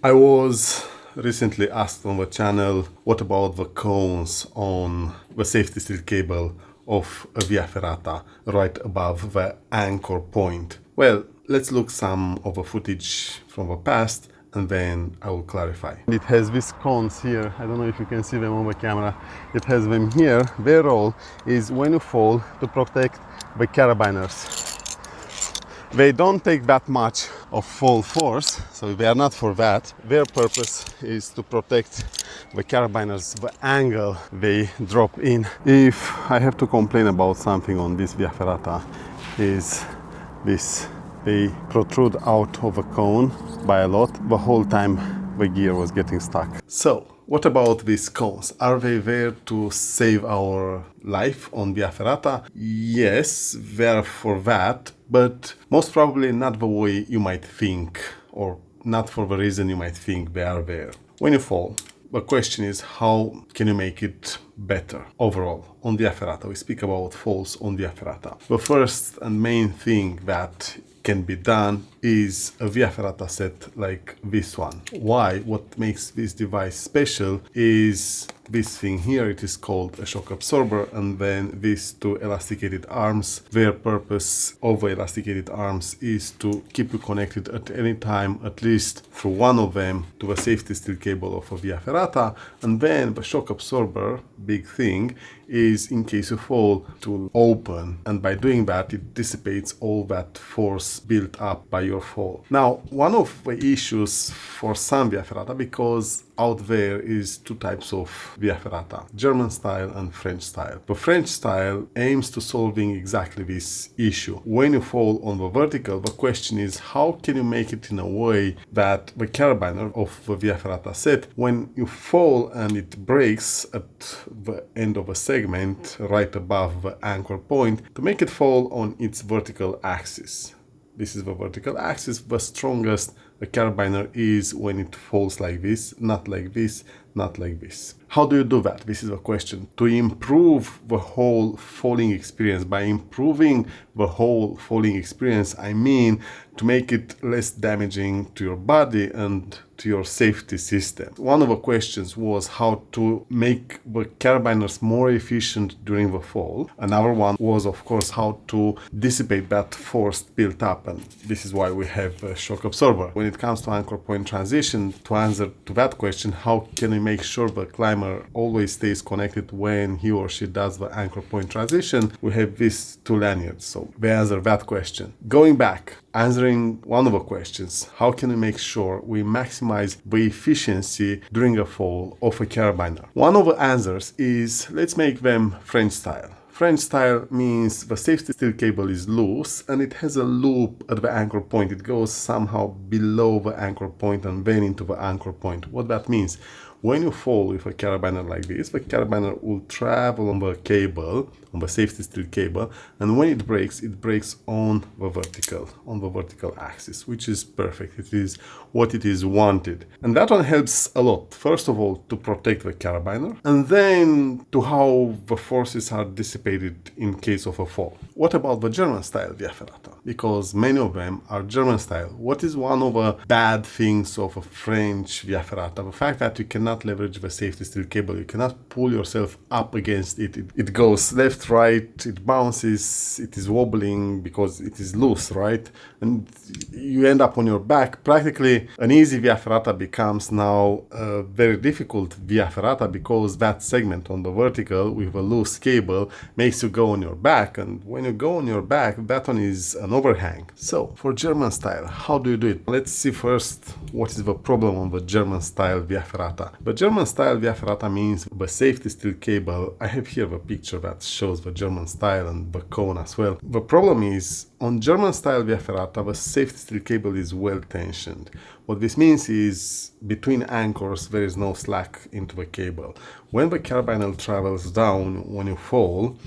I was recently asked on the channel, what about the cones on the safety steel cable of a Via Ferrata right above the anchor point? Well, let's look some of the footage from the past and then I will clarify. It has these cones here. I don't know if you can see them on the camera. It has them here. Their role is when you fall to protect the carabiners. They don't take that much of fall force, so they are not for that. Their purpose is to protect the carabiners, the angle they drop in. If I have to complain about something on this Via Ferrata, is this. They protrude out of a cone by a lot. The whole time the gear was getting stuck. So, what about these cones? Are they there to save our life on Via Ferrata? Yes, they're for that, but most probably not the way you might think, or not for the reason you might think they are there. When you fall, the question is, how can you make it better overall on Via Ferrata? We speak about falls on Via Ferrata. The first and main thing that can be done is a Via Ferrata set like this one. Why? What makes this device special is this thing here. It is called a shock absorber, and then these two elasticated arms. Their purpose of the elasticated arms is to keep you connected at any time, at least through one of them, to the safety steel cable of a Via Ferrata, and then the shock absorber, big thing, is in case you fall to open, and by doing that it dissipates all that force built up by your fall. Now, one of the issues for some Via Ferrata, because out there is two types of Via Ferrata, German style and French style. The French style aims to solving exactly this issue. When you fall on the vertical, the question is, how can you make it in a way that the carabiner of the Via Ferrata set, when you fall and it breaks at the end of a segment right above the anchor point, to make it fall on its vertical axis. This is the vertical axis. The strongest the carabiner is when it falls like this, not like this, not like this. How do you do that? This is a question. To improve the whole falling experience, by improving the whole falling experience, I mean to make it less damaging to your body and to your safety system. One of the questions was how to make the carabiners more efficient during the fall. Another one was, of course, how to dissipate that force built up, and this is why we have a shock absorber. When it comes to anchor point transition, to answer to that question, how can we make sure the climber always stays connected when he or she does the anchor point transition, we have these two lanyards. So we answer that question. Going back, answering one of the questions, how can we make sure we maximize the efficiency during a fall of a carabiner? One of the answers is, let's make them French style. French style means the safety steel cable is loose and it has a loop at the anchor point. It goes somehow below the anchor point and then into the anchor point. What that means, when you fall with a carabiner like this, the carabiner will travel on the cable, on the safety steel cable, and when it breaks on the vertical axis, which is perfect. It is what it is wanted. And that one helps a lot. First of all, to protect the carabiner, and then to how the forces are dissipated in case of a fall. What about the German style Via Ferrata? Because many of them are German style. What is one of the bad things of a French Via Ferrata? The fact that you cannot leverage the safety steel cable. You cannot pull yourself up against it. It goes left, right, it bounces, it is wobbling because it is loose, right? And you end up on your back. Practically an easy Via Ferrata becomes now a very difficult Via Ferrata because that segment on the vertical with a loose cable makes you go on your back, and when you go on your back, that one is an overhang. So for German style, how do you do it? Let's see first what is the problem on the German style Via Ferrata. The German style Via Ferrata means the safety steel cable. I have here the picture that shows the German style and the cone as well. The problem is, on German style Via Ferrata, the safety steel cable is well tensioned. What this means is, between anchors there is no slack into the cable. When the carabiner travels down when you fall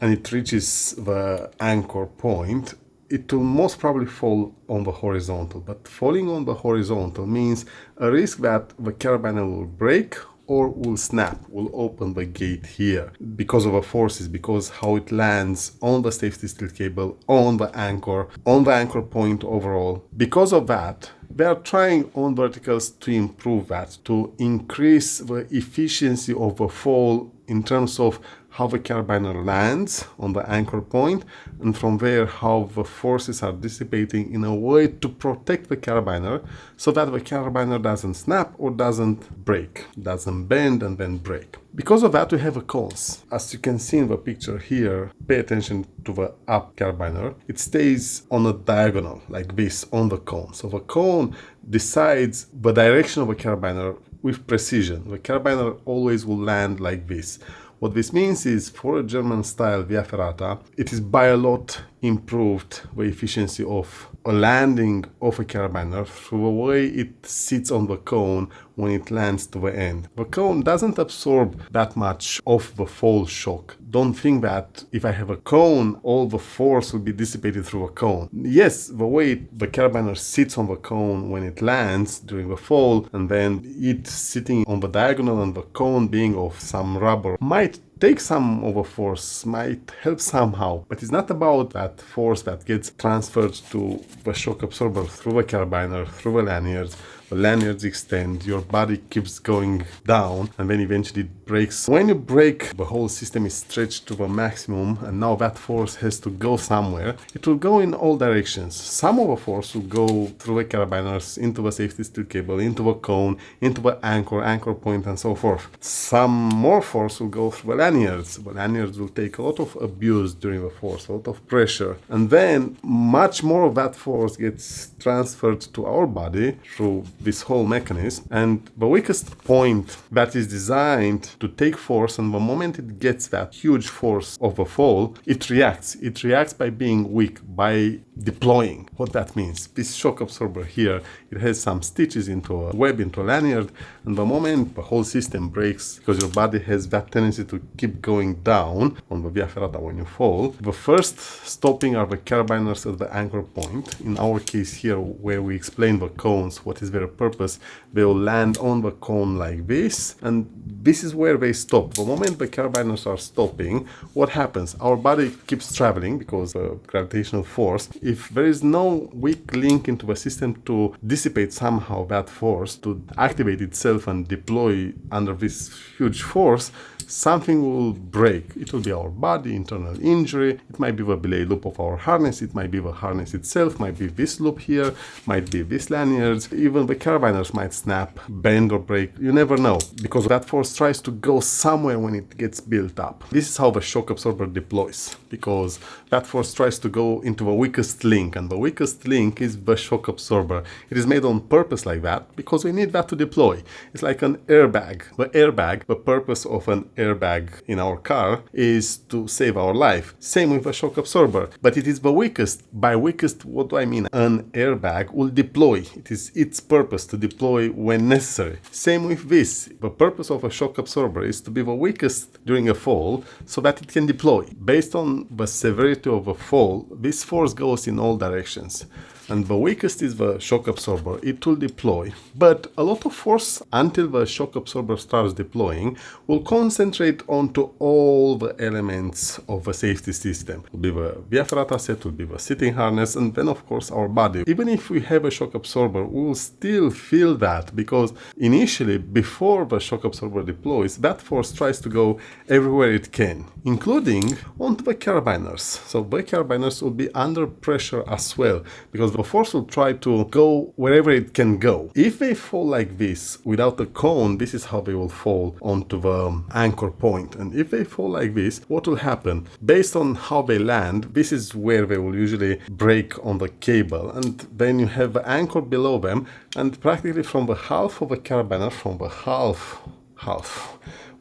and it reaches the anchor point, it will most probably fall on the horizontal. But falling on the horizontal means a risk that the carabiner will break or will snap, will open the gate here because of the forces, because how it lands on the safety steel cable, on the anchor point overall. Because of that, they are trying on verticals to improve that, to increase the efficiency of the fall in terms of how the carabiner lands on the anchor point, and from there how the forces are dissipating in a way to protect the carabiner so that the carabiner doesn't snap or doesn't break, doesn't bend and then break. Because of that, we have a cones. As you can see in the picture here, pay attention to the up carabiner. It stays on a diagonal like this on the cone. So the cone decides the direction of the carabiner with precision. The carabiner always will land like this. What this means is, for a German style Via Ferrata, it is by a lot improved the efficiency of a landing of a carabiner through the way it sits on the cone when it lands to the end. The cone doesn't absorb that much of the fall shock. Don't think that if I have a cone, all the force will be dissipated through a cone. Yes, the way the carabiner sits on the cone when it lands during the fall, and then it sitting on the diagonal and the cone being of some rubber might take some of a force, might help somehow, but it's not about that force that gets transferred to the shock absorber through the carabiner, through the lanyards. The lanyards extend, your body keeps going down, and then eventually it breaks. When you break, the whole system is stretched to the maximum, and now that force has to go somewhere. It will go in all directions. Some of the force will go through the carabiners, into the safety steel cable, into the cone, into the anchor point, and so forth. Some more force will go through the lanyards. The lanyards will take a lot of abuse during the force, a lot of pressure, and then much more of that force gets transferred to our body through this whole mechanism. And the weakest point that is designed to take force, and the moment it gets that huge force of a fall, it reacts. It reacts by being weak, by deploying. What that means, this shock absorber here, it has some stitches into a web, into a lanyard, and the moment the whole system breaks, because your body has that tendency to keep going down on the Via Ferrata when you fall, the first stopping are the carabiners at the anchor point. In our case here, where we explain the cones, what is their purpose, they will land on the cone like this, and this is where they stop. The moment the carabiners are stopping, what happens? Our body keeps traveling because of gravitational force. If there is no weak link into the system to dissipate somehow that force, to activate itself and deploy under this huge force, something will break. It will be our body, internal injury. It might be the belay loop of our harness. It might be the harness itself. Might be this loop here. Might be this lanyards. Even the carabiners might snap, bend, or break. You never know, because that force tries to go somewhere when it gets built up. This is how the shock absorber deploys, because that force tries to go into the weakest link, and the weakest link is the shock absorber. It is made on purpose like that because we need that to deploy. It's like an airbag. The airbag, the purpose of an airbag in our car is to save our life. Same with the shock absorber, but it is the weakest. By weakest, what do I mean? An airbag will deploy. It is its purpose to deploy when necessary. Same with this. The purpose of a shock absorber is to be the weakest during a fall so that it can deploy. Based on the severity of a fall, this force goes in all directions. And the weakest is the shock absorber. It will deploy, but a lot of force until the shock absorber starts deploying will concentrate onto all the elements of the safety system. It will be the Via Ferrata set, will be the sitting harness, and then of course our body. Even if we have a shock absorber, we will still feel that, because initially, before the shock absorber deploys, that force tries to go everywhere it can, including onto the carabiners. So the carabiners will be under pressure as well, because the force will try to go wherever it can go. If they fall like this without a cone, this is how they will fall onto the anchor point. And if they fall like this, what will happen? Based on how they land, this is where they will usually break on the cable. And then you have the anchor below them, and practically from the half of the carabiner, from the half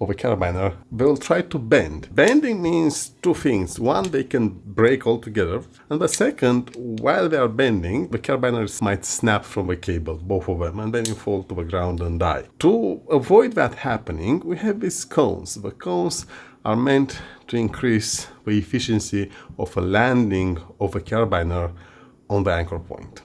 of a carabiner, they will try to bend. Bending means two things. One, they can break altogether, and the second, while they are bending, the carabiners might snap from the cable, both of them, and then you fall to the ground and die. To avoid that happening, we have these cones. The cones are meant to increase the efficiency of a landing of a carabiner on the anchor point.